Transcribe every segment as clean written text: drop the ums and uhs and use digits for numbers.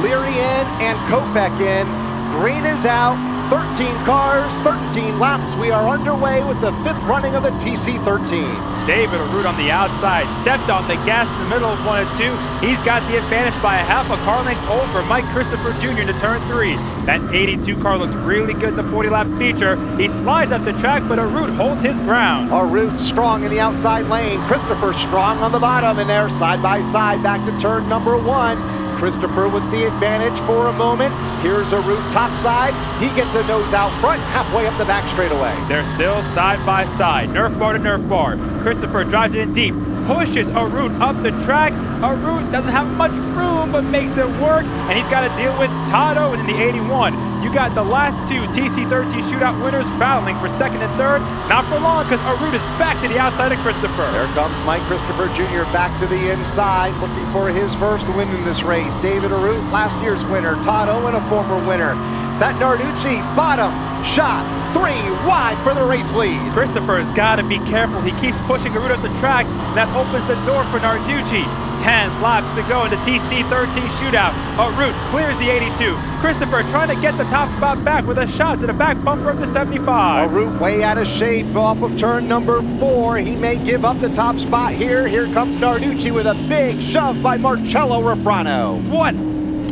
Leary in and Kopech in. Green is out. 13 cars, 13 laps. We are underway with the fifth running of the TC13. David Arute on the outside, stepped on the gas in the middle of 1 and 2. He's got the advantage by a half a car length over Mike Christopher Jr. into turn 3. That 82 car looked really good in the 40-lap feature. He slides up the track, but Arute holds his ground. Arute strong in the outside lane. Christopher strong on the bottom, and they're side by side back to turn number 1. Christopher with the advantage for a moment. Here's Arute topside. He gets a nose out front, halfway up the back straightaway. They're still side by side, nerf bar to nerf bar. Christopher drives it in deep, pushes Arute up the track. Arute doesn't have much room, but makes it work, and he's got to deal with Todd Owen in the 81. You got the last two TC13 shootout winners battling for second and third. Not for long, because Arute is back to the outside of Christopher. There comes Mike Christopher Jr. back to the inside, looking for his first win in this race. David Arute, last year's winner. Todd Owen, a former winner. Zach Narducci, bottom, shot, 3 wide for the race lead. Christopher has got to be careful. He keeps pushing Arute up the track. That opens the door for Narducci. 10 laps to go in the TC13 shootout. Arute clears the 82. Christopher trying to get the top spot back with a shot to the back bumper of the 75. Arute way out of shape off of turn number 4. He may give up the top spot here. Here comes Narducci with a big shove by Marcello Refrano. What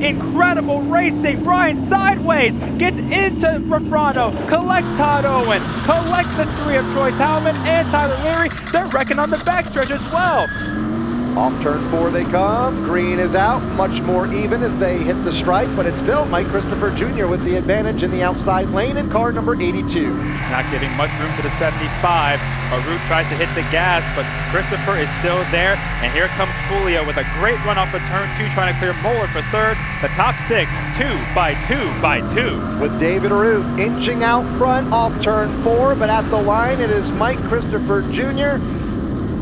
incredible racing. Brian sideways gets into Refrano, collects Todd Owen, collects the 3 of Troy Talman and Tyler Leary. They're wrecking on the backstretch as well. Off turn 4 they come. Green is out, much more even as they hit the stripe, but it's still Mike Christopher Jr. with the advantage in the outside lane in car number 82. Not giving much room to the 75. Arute tries to hit the gas, but Christopher is still there, and here comes Julio with a great run off of turn 2, trying to clear Moeller for third. The top 6, 2 by 2 by 2. With David Arute inching out front off turn 4, but at the line it is Mike Christopher Jr.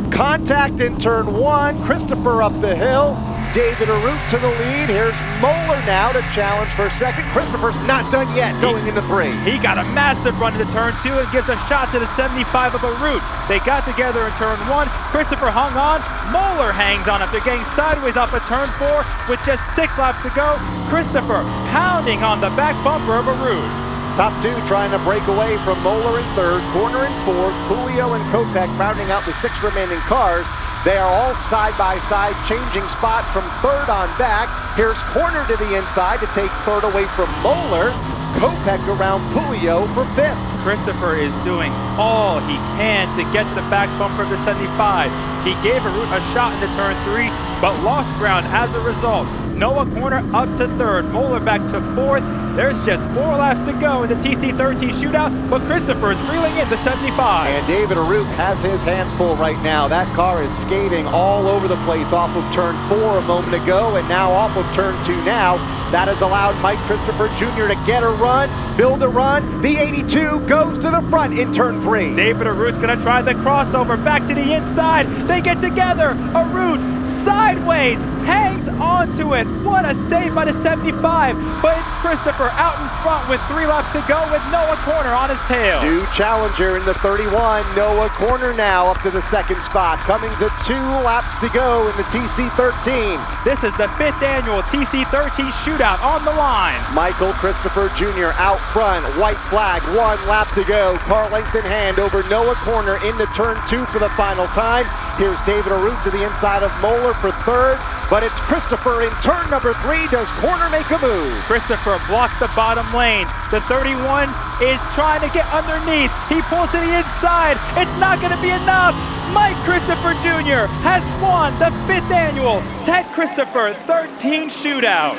Contact in turn 1, Christopher up the hill, David Arute to the lead. Here's Moeller now to challenge for second. Christopher's not done yet, going into 3. He got a massive run into turn 2 and gives a shot to the 75 of Arute. They got together in turn 1. Christopher hung on. Moeller hangs on after getting sideways off of turn 4 with just 6 laps to go. Christopher pounding on the back bumper of Arute. Top 2 trying to break away from Moeller in 3rd, corner in 4th, Julio and Kopech rounding out the 6 remaining cars. They are all side by side, changing spots from 3rd on back. Here's corner to the inside to take 3rd away from Moeller. Kopech around Julio for 5th. Christopher is doing all he can to get to the back bumper of the 75. He gave Arute a shot into turn 3, but lost ground as a result. Noah Corner up to 3rd, Moeller back to 4th. There's just 4 laps to go in the TC13 shootout, but Christopher is reeling in the 75. And David Arute has his hands full right now. That car is skating all over the place off of turn 4 a moment ago, and now off of turn 2 now. That has allowed Mike Christopher Jr. to get a run, build a run. The 82 goes to the front in turn 3. David Arute's gonna try the crossover back to the inside. They get together. Arute sideways hangs onto it. What a save by the 75, but it's Christopher out in front with 3 laps to go with Noah Corner on his tail. New challenger in the 31, Noah Corner now up to the 2nd spot, coming to 2 laps to go in the TC13. This is the 5th annual TC13 shootout on the line. Michael Christopher Jr. out front, white flag, 1 lap to go. Car length in hand over Noah Corner into turn 2 for the final time. Here's David Arute to the inside of Moeller for 3rd, but it's Christopher in turn number 3. Does Corner make a move? Christopher blocks the bottom lane. The 31 is trying to get underneath. He pulls to the inside. It's not going to be enough. Mike Christopher Jr. has won the 5th annual Ted Christopher 13 shootout.